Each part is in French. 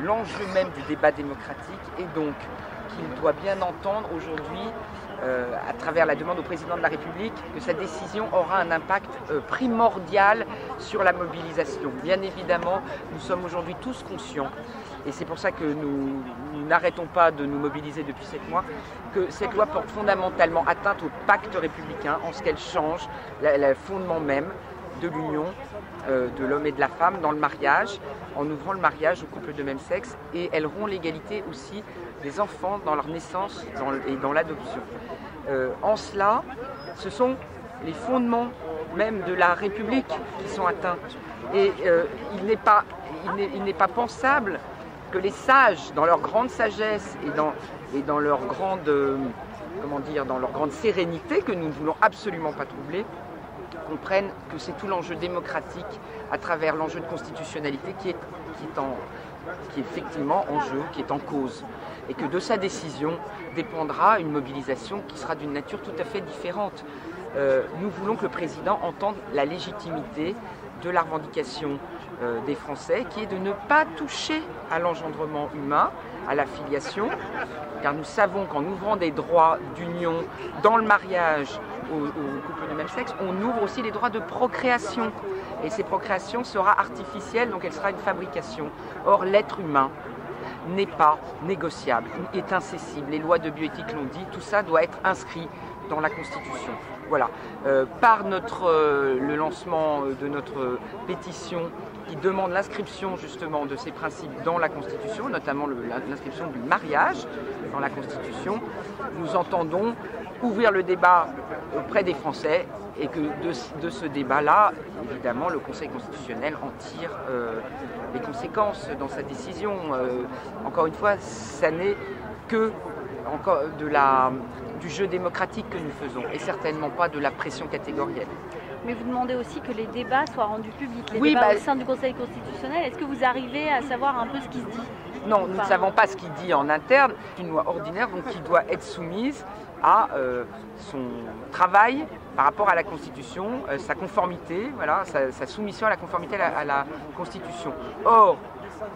L'enjeu même du débat démocratique est donc qu'il doit bien entendre aujourd'hui, à travers la demande au président de la République, que sa décision aura un impact primordial sur la mobilisation. Bien évidemment, nous sommes aujourd'hui tous conscients, et c'est pour ça que nous n'arrêtons pas de nous mobiliser depuis 7 mois, que cette loi porte fondamentalement atteinte au pacte républicain en ce qu'elle change le fondement même de l'union de l'homme et de la femme dans le mariage, en ouvrant le mariage aux couples de même sexe, et elle rompt l'égalité aussi des enfants dans leur naissance et dans l'adoption. En cela, ce sont les fondements même de la République qui sont atteints. Et il n'est pas pensable que les sages, dans leur grande sagesse et dans leur grande, dans leur grande sérénité, que nous ne voulons absolument pas troubler, comprennent que c'est tout l'enjeu démocratique à travers l'enjeu de constitutionnalité qui est effectivement en jeu, qui est en cause, et que de sa décision dépendra une mobilisation qui sera d'une nature tout à fait différente. Nous voulons que le président entende la légitimité de la revendication des Français, qui est de ne pas toucher à l'engendrement humain, à la filiation, car nous savons qu'en ouvrant des droits d'union dans le mariage aux couples de même sexe, on ouvre aussi les droits de procréation. Et ces procréations sera artificielle, donc elle sera une fabrication. Or, l'être humain n'est pas négociable, est incessible. Les lois de bioéthique l'ont dit, tout ça doit être inscrit dans la Constitution. Voilà. Par le lancement de notre pétition qui demande l'inscription justement de ces principes dans la Constitution, notamment l'inscription du mariage dans la Constitution, nous entendons ouvrir le débat auprès des Français et que de ce débat-là, évidemment, le Conseil constitutionnel en tire les conséquences dans sa décision. Encore une fois, ça n'est que du jeu démocratique que nous faisons et certainement pas de la pression catégorielle. Mais vous demandez aussi que les débats soient rendus publics, les débats au sein du Conseil constitutionnel. Est-ce que vous arrivez à savoir un peu ce qui se dit? Non, nous ne savons pas ce qu'il dit en interne. C'est une loi ordinaire donc, qui doit être soumise à son travail par rapport à la Constitution, sa conformité, voilà, sa soumission à la conformité à la Constitution. Or,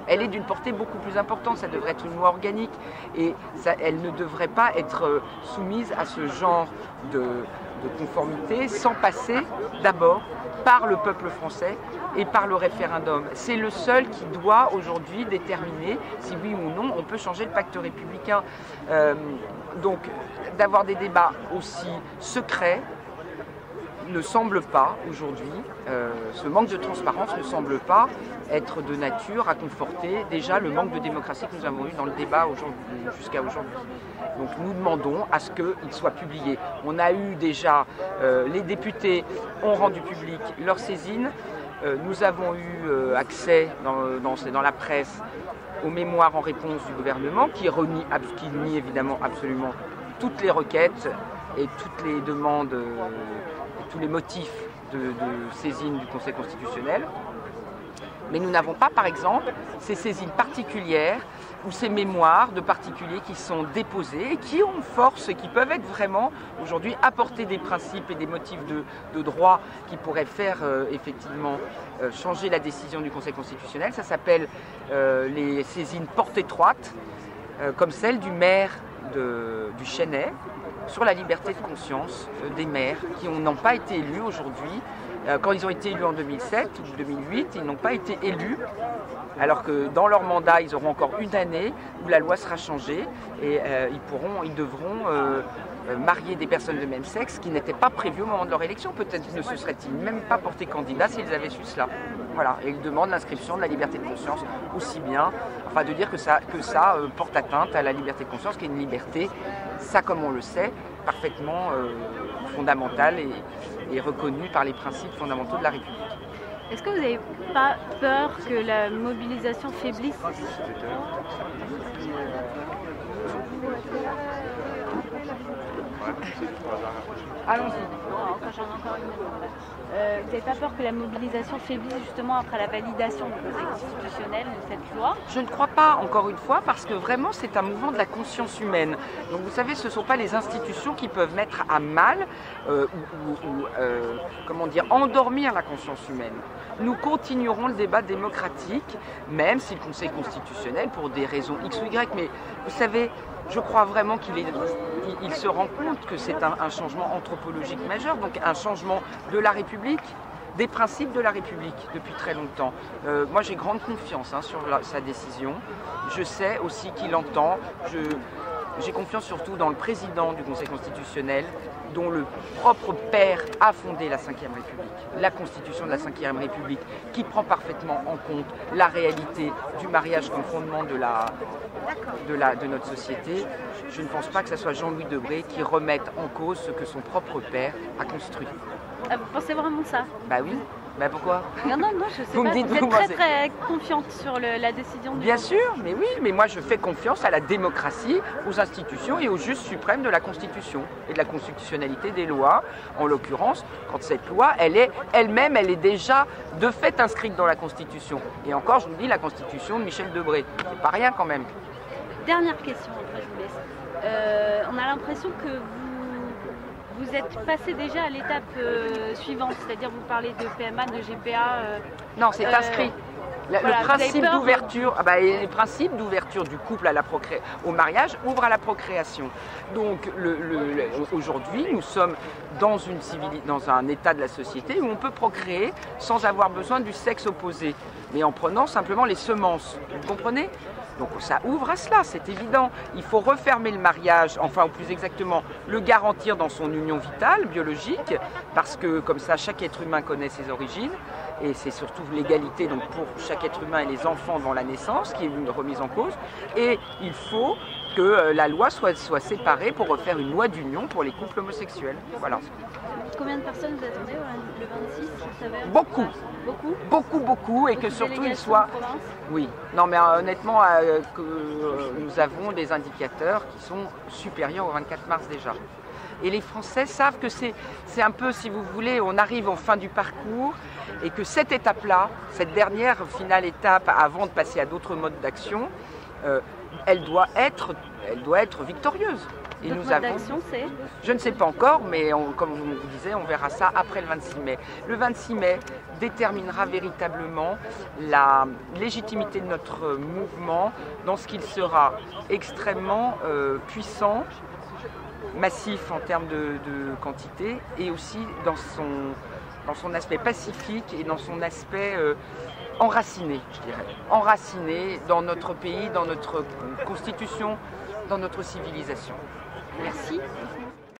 elle est d'une portée beaucoup plus importante, ça devrait être une loi organique et elle ne devrait pas être soumise à ce genre de conformité sans passer d'abord par le peuple français et par le référendum. C'est le seul qui doit aujourd'hui déterminer si oui ou non on peut changer le pacte républicain. Donc d'avoir des débats aussi secrets ne semble pas aujourd'hui, ce manque de transparence ne semble pas être de nature à conforter déjà le manque de démocratie que nous avons eu dans le débat jusqu'à aujourd'hui. Donc nous demandons à ce qu'il soit publié. On a eu déjà, les députés ont rendu public leur saisine, nous avons eu accès dans la presse aux mémoires en réponse du gouvernement qui nie évidemment absolument toutes les requêtes et toutes les demandes, tous les motifs de saisine du Conseil constitutionnel. Mais nous n'avons pas, par exemple, ces saisines particulières ou ces mémoires de particuliers qui sont déposés et qui ont une force, qui peuvent être vraiment aujourd'hui apporter des principes et des motifs de droit qui pourraient faire effectivement changer la décision du Conseil constitutionnel. Ça s'appelle les saisines porte étroite, comme celle du maire du Chesnay sur la liberté de conscience des maires qui n'ont pas été élus aujourd'hui. Quand ils ont été élus en 2007 ou 2008, ils n'ont pas été élus, alors que dans leur mandat, ils auront encore une année où la loi sera changée et ils devront marier des personnes de même sexe qui n'étaient pas prévues au moment de leur élection. Peut-être ne se seraient-ils même pas portés candidats s'ils avaient su cela. Voilà. Et ils demandent l'inscription de la liberté de conscience aussi bien, enfin de dire que ça porte atteinte à la liberté de conscience, qui est une liberté, ça comme on le sait, parfaitement fondamentale et reconnue par les principes fondamentaux de la République. Est-ce que vous n'avez pas peur que la mobilisation faiblisse ? Allons-y. J'en ai encore une. Vous n'avez pas peur que la mobilisation faiblisse justement après la validation du Conseil constitutionnel de cette loi? Je ne crois pas, encore une fois, parce que vraiment c'est un mouvement de la conscience humaine. Donc vous savez, ce ne sont pas les institutions qui peuvent mettre à mal comment dire, endormir la conscience humaine. Nous continuerons le débat démocratique, même si le Conseil constitutionnel, pour des raisons X ou Y, mais vous savez, je crois vraiment qu'il se rend compte que c'est un changement anthropologique majeur, donc un changement de la République, des principes de la République depuis très longtemps. Moi j'ai grande confiance sur sa décision. Je sais aussi qu'il entend. J'ai confiance surtout dans le président du Conseil constitutionnel, dont le propre père a fondé la Ve République, la Constitution de la Ve République, qui prend parfaitement en compte la réalité du mariage comme fondement de notre société. Je ne pense pas que ce soit Jean-Louis Debré qui remette en cause ce que son propre père a construit. Vous pensez vraiment ça? Bah oui. Ben pourquoi? Non, je sais pas. Vous êtes très confiante sur la décision du... Bien sûr, mais oui, mais moi je fais confiance à la démocratie, aux institutions et au juge suprême de la Constitution et de la constitutionnalité des lois. En l'occurrence, quand cette loi, elle est déjà de fait inscrite dans la Constitution. Et encore, je vous dis, la Constitution de Michel Debré. C'est pas rien quand même. Dernière question, après je vous laisse. On a l'impression que vous êtes passé déjà à l'étape suivante, c'est-à-dire vous parlez de PMA, de GPA. Non, c'est inscrit. Le principe d'ouverture, les principes d'ouverture du couple au mariage ouvrent à la procréation. Donc aujourd'hui, nous sommes dans un état de la société où on peut procréer sans avoir besoin du sexe opposé, mais en prenant simplement les semences. Vous comprenez ? Donc ça ouvre à cela, c'est évident. Il faut refermer le mariage, enfin ou plus exactement le garantir dans son union vitale, biologique, parce que comme ça chaque être humain connaît ses origines, et c'est surtout l'égalité donc pour chaque être humain et les enfants devant la naissance qui est une remise en cause. Et il faut que la loi soit séparée pour refaire une loi d'union pour les couples homosexuels. Voilà. Combien de personnes vous attendez le 26, vous savez? Beaucoup. Beaucoup. Beaucoup, beaucoup, et que surtout il soit... Oui, non mais honnêtement, nous avons des indicateurs qui sont supérieurs au 24 mars déjà. Et les Français savent que c'est un peu, si vous voulez, on arrive en fin du parcours et que cette étape-là, cette dernière finale étape avant de passer à d'autres modes d'action, elle doit être victorieuse. Et nous avons... Je ne sais pas encore, mais comme je vous disais, on verra ça après le 26 mai. Le 26 mai déterminera véritablement la légitimité de notre mouvement dans ce qu'il sera extrêmement puissant, massif en termes de quantité, et aussi dans son aspect pacifique et dans son aspect enraciné, je dirais. Enraciné dans notre pays, dans notre constitution, dans notre civilisation. Merci.